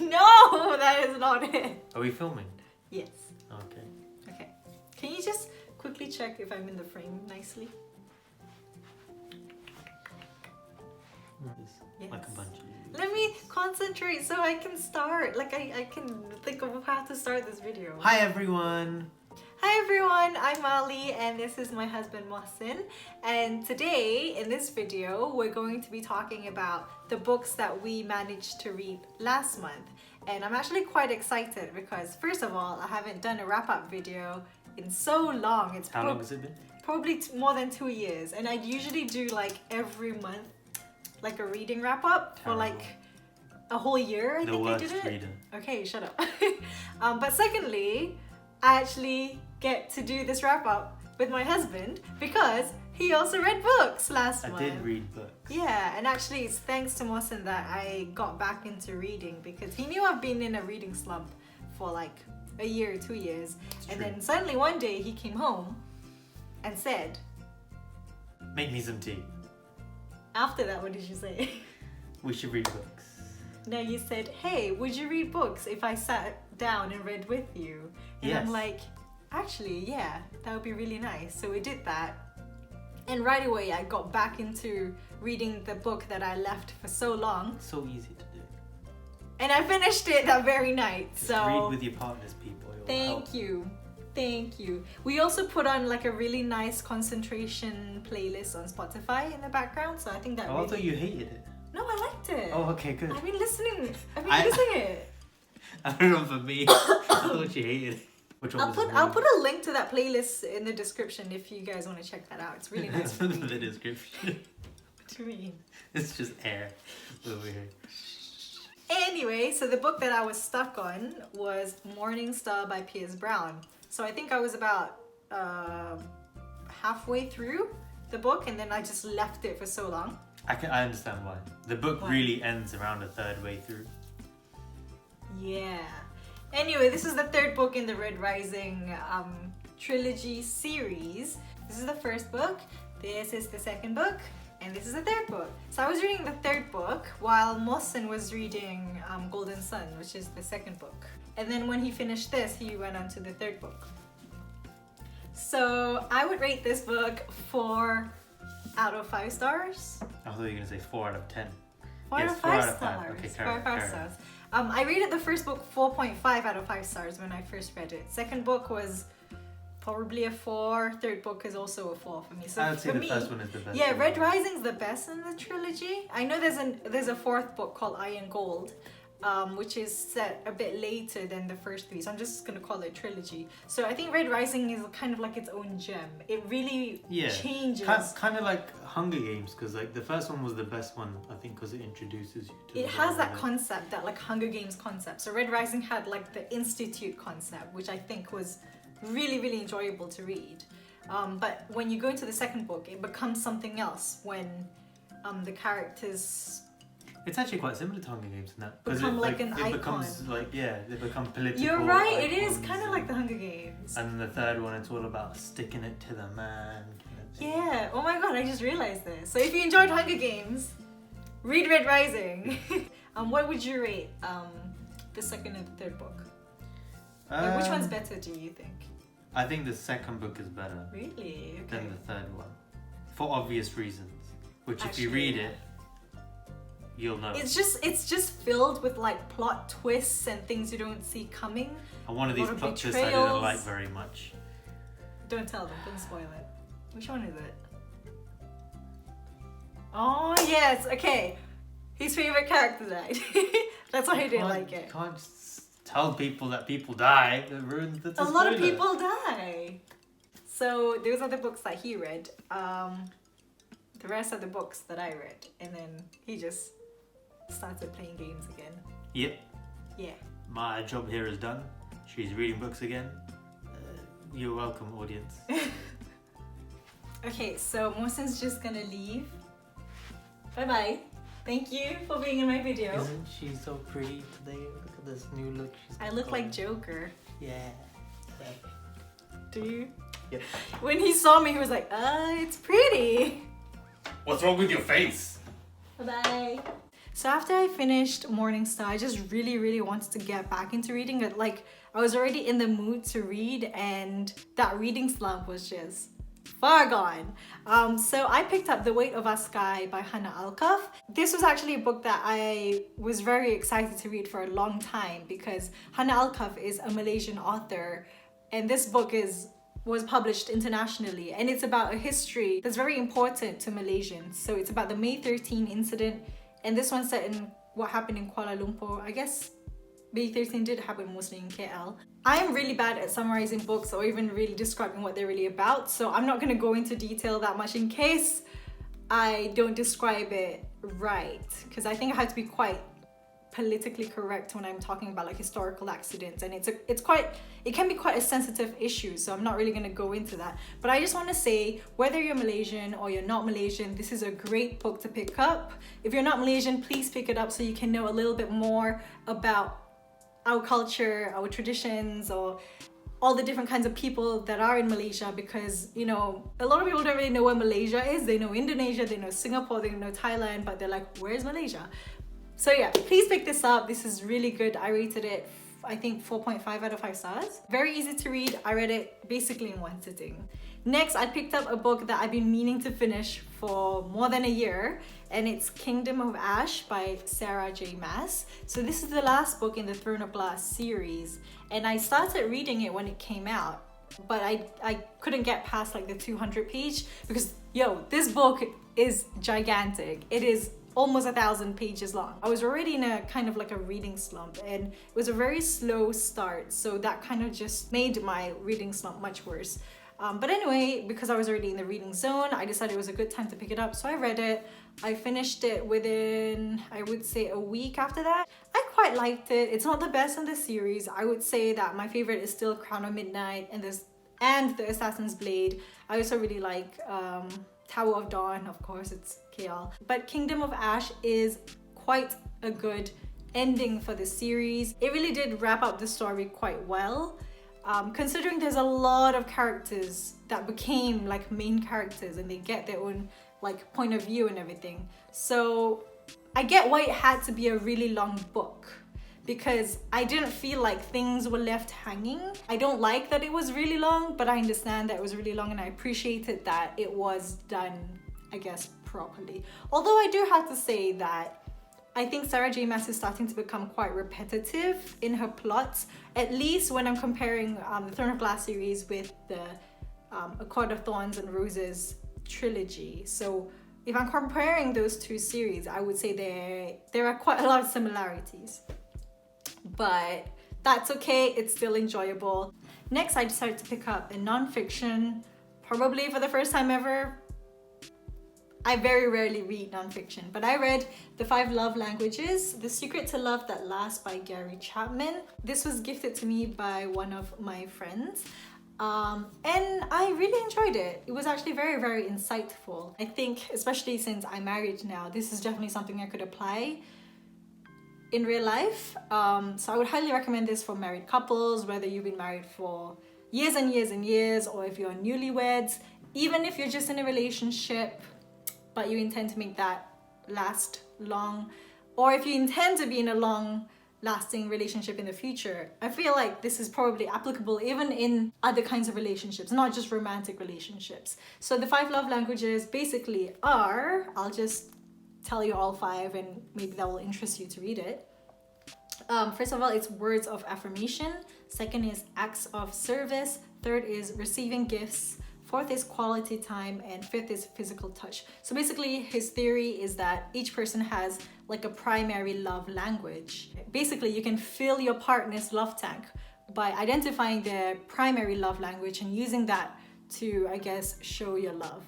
No, that is not it. Are we filming? Yes. Okay. Okay. Can you just quickly check if I'm in the frame nicely? Yes. Like a bunch of... Let me concentrate so I can start. Like I can think of how to start this video. Hi everyone! Hi everyone, I'm Ali and this is my husband Mohsin, and today in this video we're going to be talking about the books that we managed to read last month. And I'm actually quite excited because first of all, I haven't done a wrap-up video in so long. It's How long has it been? Probably more than 2 years, and I usually do like every month like a reading wrap-up for like a whole year. I think I did it. Reader. Okay, shut up. But secondly, I actually get to do this wrap-up with my husband because he also read books last month. I did read books. Yeah, and actually it's thanks to Mohsin that I got back into reading because he knew I've been in a reading slump for like a year or 2 years. And then suddenly one day he came home and said, "Make me some tea. after that, what did you say? We should read books." No, you said, "Hey, would you read books if I sat down and read with you?" And Yes. I'm like, actually, yeah, that would be really nice. So we did that. And right away, I got back into reading the book that I left for so long. So easy to do. And I finished it that very night. Just So read with your partners, people. It will help. thank you. Thank you. We also put on like a really nice concentration playlist on Spotify in the background. So I think that Oh, I thought you hated it. No, I liked it. Oh, okay, good. I've been listening. I've been I- using it. I don't know for me. I thought you hated it. Which one I'll was put a link to that playlist in the description if you guys want to check that out. It's really nice. That's in the description. What do you mean? It's just air over here. Anyway, so the book that I was stuck on was Morning Star by Piers Brown. So I think I was about halfway through the book and then I just left it for so long. I understand why. The book Why? really ends around a third way through. Yeah. Anyway, this is the third book in the Red Rising trilogy series. This is the first book, this is the second book, and this is the third book. So I was reading the third book while Mohsin was reading Golden Sun, which is the second book. And then when he finished this, he went on to the third book. So I would rate this book 4 out of 5 stars. I thought you were going to say 4 out of 10. 4 Yes, out of 4 5 out of 5. stars. Okay, 4 out of 5 carry on. stars. I rated the first book 4.5 out of 5 stars when I first read it. Second book was probably a 4. Third book is also a 4 for me. So I would say for the me, first one is the best. yeah, one. Red Rising's the best in the trilogy. I know there's a fourth book called Iron Gold, which is set a bit later than the first 3. So I'm just gonna call it a trilogy. So I think Red Rising is kind of like its own gem. It really changes. Kind of like Hunger Games, because like the first one was the best one, I think, because it introduces you to. It has that concept, that like Hunger Games concept. So Red Rising had like the Institute concept, which I think was really, really enjoyable to read. But when you go into the second book, it becomes something else when the characters It's actually quite similar to Hunger Games in that. become like an it icon. becomes like, yeah, they become political. You're right, it is icons kind of like the Hunger Games. And then the third one, it's all about sticking it to the man. Kind of thing. Yeah, oh my god, I just realized this. So if you enjoyed Hunger Games, read Red Rising. What would you rate the second and the third book? Like, which one's better, do you think? I think the second book is better Really? Okay. than the third one. For obvious reasons. Which if you Actually, read yeah. it, you'll know. It's just filled with like plot twists and things you don't see coming. And one of these lot of plot twists I didn't betrayals. like very much. Don't tell them, don't spoil it. Which one is it? Oh yes, okay. His favorite character died. That's why I didn't like it. You can't just tell people that people die. That ruins the A lot of people die. So those are the books that he read. The rest are the books that I read. And then he just started playing games again. Yep. Yeah. My job here is done. She's reading books again. You're welcome, audience. Okay, so Mohsin's just gonna leave. Bye bye. Thank you for being in my video. Isn't she so pretty today? Look at this new look she's I look like Joker. Yeah. Do you? Yep. When he saw me, he was like, it's pretty. What's wrong with your face? Bye bye. So after I finished Morning Star, I just really wanted to get back into reading it. Like, I was already in the mood to read, and that reading slump was just far gone. So I picked up The Weight of Our Sky by Hannah Alkaf. This was actually a book that I was very excited to read for a long time because Hannah Alkaf is a Malaysian author, and this book was published internationally, and it's about a history that's very important to Malaysians. So it's about the May 13 incident, and this one's set in what happened in Kuala Lumpur. I guess May 13 did happen mostly in KL. I am really bad at summarizing books or even really describing what they're really about, so I'm not going to go into detail that much in case I don't describe it right, because I think I have to be quite politically correct when I'm talking about like historical accidents, and it can be quite a sensitive issue, so I'm not really going to go into that. But I just want to say, whether you're Malaysian or you're not Malaysian, this is a great book to pick up. If you're not Malaysian, please pick it up so you can know a little bit more about our culture, our traditions, or all the different kinds of people that are in Malaysia, because, you know, a lot of people don't really know where Malaysia is. They know Indonesia, they know Singapore, they know Thailand, but they're like, where's Malaysia? So yeah, please pick this up. This is really good. I rated it, I think, 4.5 out of 5 stars. Very easy to read. I read it basically in one sitting. Next, I picked up a book that I've been meaning to finish for more than a year, and it's Kingdom of Ash by Sarah J. Maas. So this is the last book in the Throne of Glass series, and I started reading it when it came out, but I couldn't get past like the 200 page because, yo, this book is gigantic. It is almost 1,000 pages long. I was already in a kind of like a reading slump, and it was a very slow start, so that kind of just made my reading slump much worse. But anyway, because I was already in the reading zone, I decided it was a good time to pick it up, so I read it. I finished it within, I would say, a week after that. I quite liked it. It's not the best in the series. I would say that my favorite is still Crown of Midnight and The Assassin's Blade. I also really like Tower of Dawn, of course, it's KL. But Kingdom of Ash is quite a good ending for the series. It really did wrap up the story quite well. Considering there's a lot of characters that became like main characters and they get their own like point of view and everything. So I get why it had to be a really long book, because I didn't feel like things were left hanging. I don't like that it was really long, but I understand that it was really long, and I appreciated that it was done, I guess, properly. Although I do have to say that I think Sarah J. Maas is starting to become quite repetitive in her plots, at least when I'm comparing the Throne of Glass series with the A Court of Thorns and Roses trilogy. So if I'm comparing those two series, I would say there are quite a lot of similarities. But that's okay, it's still enjoyable. Next, I decided to pick up a non-fiction, probably for the first time ever. I very rarely read nonfiction, but I read The 5 Love Languages, The Secret to Love That Lasts by Gary Chapman. This was gifted to me by one of my friends, and I really enjoyed it. It was actually very insightful. I think, especially since I'm married now, this is definitely something I could apply in real life. So I would highly recommend this for married couples, whether you've been married for years and years, or if you're newlyweds, even if you're just in a relationship but you intend to make that last long, or if you intend to be in a long lasting relationship in the future. I feel like this is probably applicable even in other kinds of relationships, not just romantic relationships. So the 5 love languages basically are, I'll just tell you all 5 and maybe that will interest you to read it. First of all, it's words of affirmation. Second is acts of service. Third is receiving gifts. Fourth is quality time, and fifth is physical touch. So basically his theory is that each person has like a primary love language. Basically you can fill your partner's love tank by identifying their primary love language and using that to, I guess, show your love.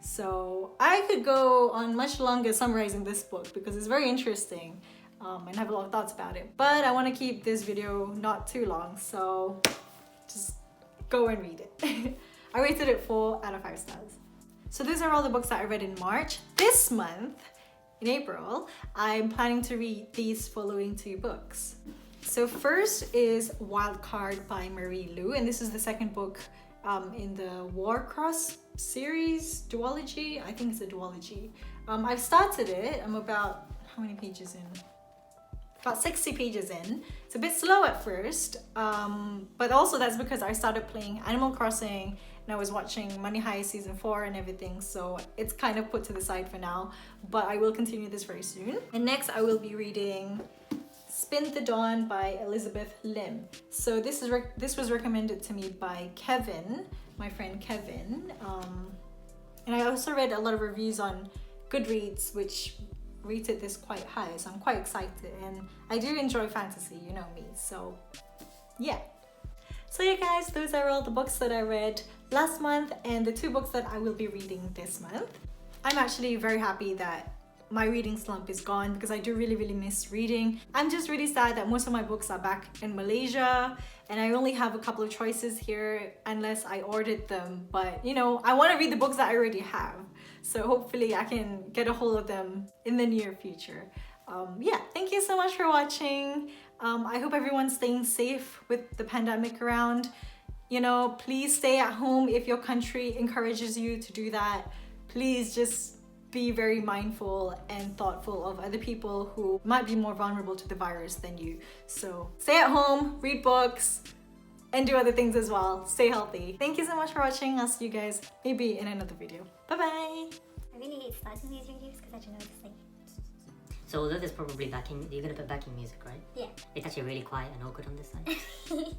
So I could go on much longer summarizing this book because it's very interesting, and I have a lot of thoughts about it, but I want to keep this video not too long, so just go and read it. I rated it 4 out of 5 stars. So these are all the books that I read in March. This month, in April, I'm planning to read these following 2 books. So first is Wildcard by Marie Lu, and this is the second book in the Warcross series, duology. I think it's a duology. I've started it. I'm about how many pages in? About 60 pages in. It's a bit slow at first, but also that's because I started playing Animal Crossing and I was watching Money Heist season 4 and everything, so it's kind of put to the side for now, but I will continue this very soon. And next I will be reading Spin the Dawn by Elizabeth Lim. So this was recommended to me by Kevin, my friend Kevin, and I also read a lot of reviews on Goodreads which rated this quite high, so I'm quite excited, and I do enjoy fantasy, you know me, so yeah. So yeah guys, those are all the books that I read last month and the 2 books that I will be reading this month. I'm actually very happy that my reading slump is gone because I do really miss reading. I'm just really sad that most of my books are back in Malaysia and I only have a couple of choices here unless I ordered them, but you know, I want to read the books that I already have, so hopefully I can get a hold of them in the near future. Yeah, thank you so much for watching. I hope everyone's staying safe with the pandemic around. You know, please stay at home if your country encourages you to do that. Please just be very mindful and thoughtful of other people who might be more vulnerable to the virus than you. So stay at home, read books, and do other things as well. Stay healthy. Thank you so much for watching. I'll see you guys maybe in another video. Bye bye. I really hate starting these videos because I don't know what to say. So although there's probably backing, you're gonna put backing music, right? Yeah. It's actually really quiet and awkward on this side.